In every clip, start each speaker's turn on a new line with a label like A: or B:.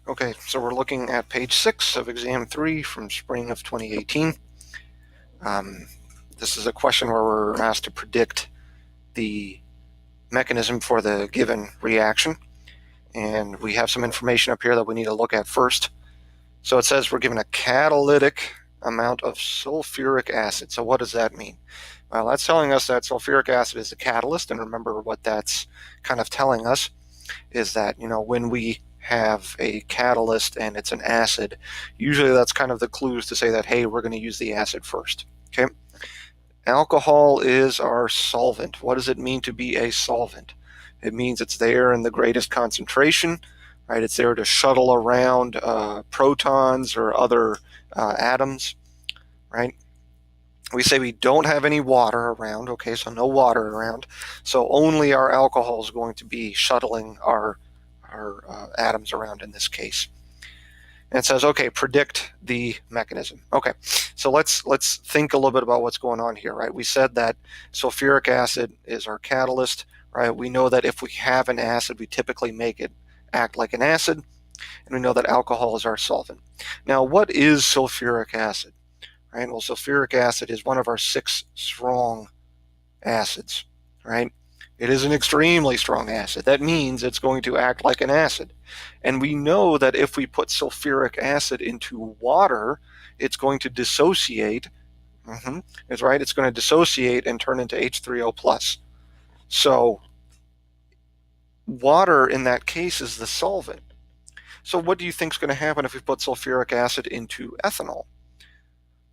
A: Okay, so we're looking at page 6 of exam 3 from spring of 2018. This is a question where we're asked to predict the mechanism for the given reaction, and we have some information up here that we need to look at first. So it says we're given a catalytic amount of sulfuric acid. So what does that mean? Well, that's telling us that sulfuric acid is a catalyst, and remember what that's kind of telling us is that, when we have a catalyst and it's an acid, usually that's kind of the clues to say that, hey, we're going to use the acid first. Okay. Alcohol is our solvent. What does it mean to be a solvent? It means it's there in the greatest concentration, right? It's there to shuttle around protons or other atoms, right? We say we don't have any water around, okay, so no water around, so only our alcohol is going to be shuttling our atoms around in this case. And it says, okay, predict the mechanism. Okay, so let's think a little bit about what's going on here, right? We said that sulfuric acid is our catalyst, right? We know that if we have an acid, we typically make it act like an acid, and we know that alcohol is our solvent. Now, what is sulfuric acid? Right? Well, sulfuric acid is one of our 6 strong acids, right? It is an extremely strong acid. That means it's going to act like an acid. And we know that if we put sulfuric acid into water, it's going to dissociate. It's right. It's going to dissociate and turn into H3O+. So water in that case is the solvent. So what do you think is going to happen if we put sulfuric acid into ethanol?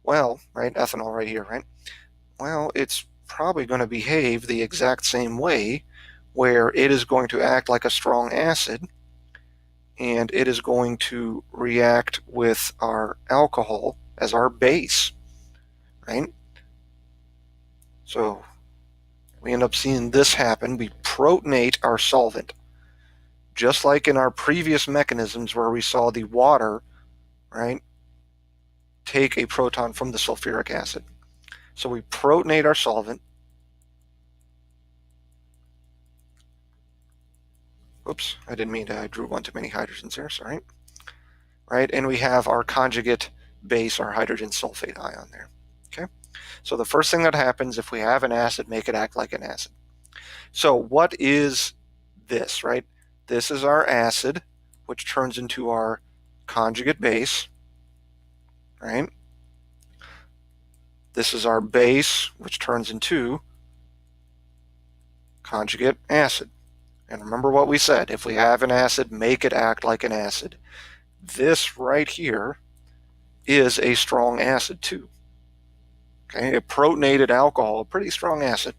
A: Well, right, ethanol right here, right? Well, it's probably going to behave the exact same way, where it is going to act like a strong acid, and it is going to react with our alcohol as our base, right? So we end up seeing this happen. We protonate our solvent, just like in our previous mechanisms where we saw the water, right, take a proton from the sulfuric acid. So we protonate our solvent. Oops, I didn't mean to, I drew one too many hydrogens there, sorry. Right, and we have our conjugate base, our hydrogen sulfate ion there. Okay, so the first thing that happens if we have an acid, make it act like an acid. So what is this, right? This is our acid, which turns into our conjugate base, right? This is our base, which turns into conjugate acid. And remember what we said, if we have an acid, make it act like an acid. This right here is a strong acid too. Okay, a protonated alcohol, a pretty strong acid.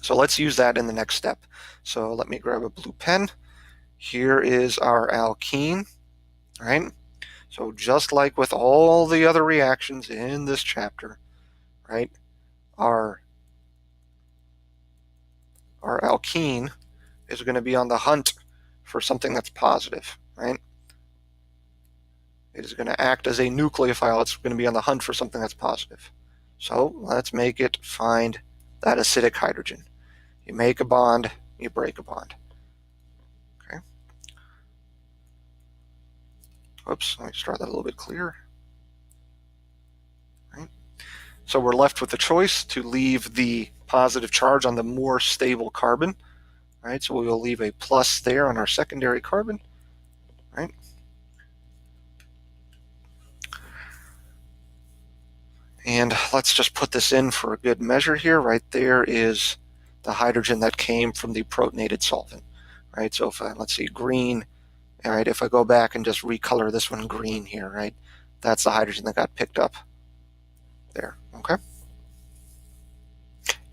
A: So let's use that in the next step. So let me grab a blue pen. Here is our alkene, right? So just like with all the other reactions in this chapter, right, our alkene is going to be on the hunt for something that's positive, right? It is going to act as a nucleophile. It's going to be on the hunt for something that's positive. So let's make it find that acidic hydrogen. You make a bond, you break a bond. Okay. Oops, let me just draw that a little bit clearer. Right. So we're left with the choice to leave the positive charge on the more stable carbon. Right, so we will leave a plus there on our secondary carbon. Right. And let's just put this in for a good measure here. Right there is the hydrogen that came from the protonated solvent. Right, so if let's see, green. All right, if I go back and just recolor this one green here, right, that's the hydrogen that got picked up there. Okay.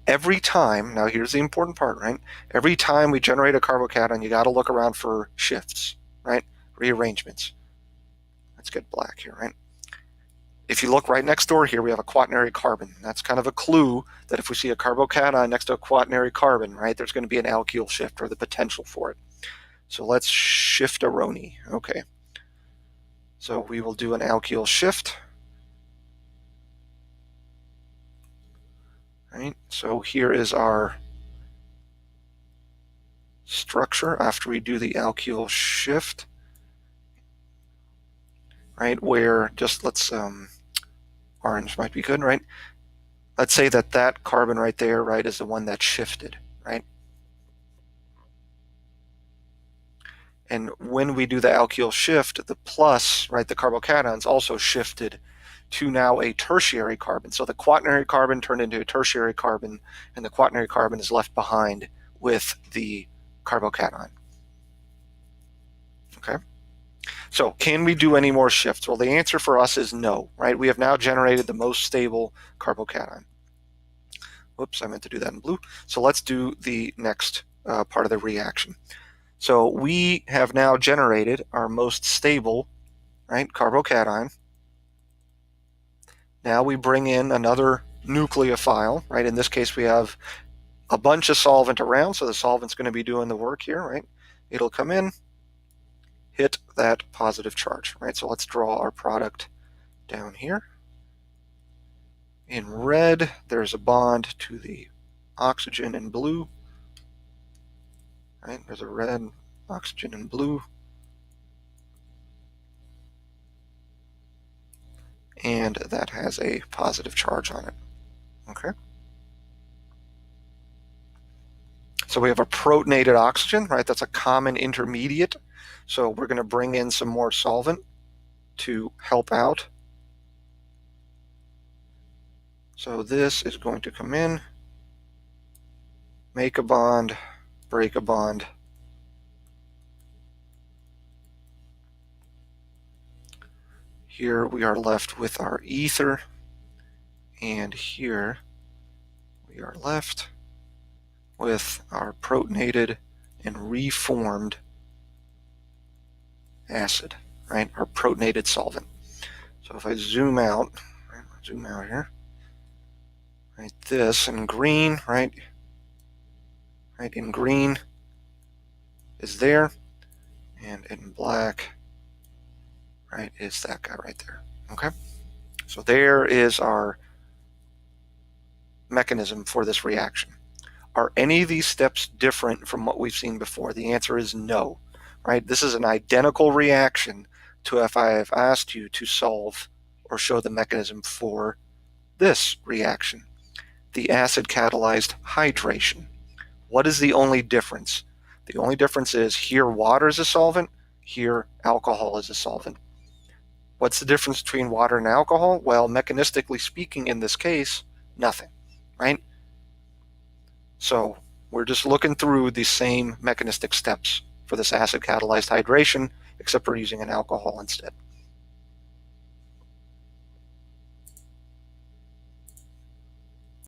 A: Every time, now here's the important part, right? Every time we generate a carbocation, you got to look around for shifts, right? Rearrangements. Let's get black here, right? If you look right next door here, we have a quaternary carbon. That's kind of a clue that if we see a carbocation next to a quaternary carbon, right, there's going to be an alkyl shift or the potential for it. So let's shift aroni. Okay. So we will do an alkyl shift. Right? So here is our structure after we do the alkyl shift. right? Where just let's, orange might be good, right? Let's say that that carbon right there, right, is the one that shifted, right? And when we do the alkyl shift, the plus, right, the carbocations also shifted to now a tertiary carbon. So the quaternary carbon turned into a tertiary carbon, and the quaternary carbon is left behind with the carbocation. Okay? So can we do any more shifts? Well, the answer for us is no, right? We have now generated the most stable carbocation. Whoops, I meant to do that in blue. So let's do the next part of the reaction. So we have now generated our most stable, right, carbocation. Now we bring in another nucleophile, right? In this case, we have a bunch of solvent around, so the solvent's going to be doing the work here, right? It'll come in, hit that positive charge, right? So let's draw our product down here. In red, there's a bond to the oxygen in blue, right? There's a red oxygen in blue. And that has a positive charge on it, okay? So we have a protonated oxygen, right? That's a common intermediate. So we're going to bring in some more solvent to help out. So this is going to come in, make a bond, break a bond. Here we are left with our ether, and here we are left with our protonated and reformed acid, right? Our protonated solvent. So if I zoom out, right, zoom out here, right, this in green, right, in green is there, and in black, right, is that guy right there, okay? So there is our mechanism for this reaction. Are any of these steps different from what we've seen before? The answer is no, right? This is an identical reaction to if I have asked you to solve or show the mechanism for this reaction, the acid catalyzed hydration. What is the only difference? The only difference is here water is a solvent, here alcohol is a solvent. What's the difference between water and alcohol? Well, mechanistically speaking, in this case, nothing, right? So we're just looking through the same mechanistic steps for this acid catalyzed hydration, except we're using an alcohol instead.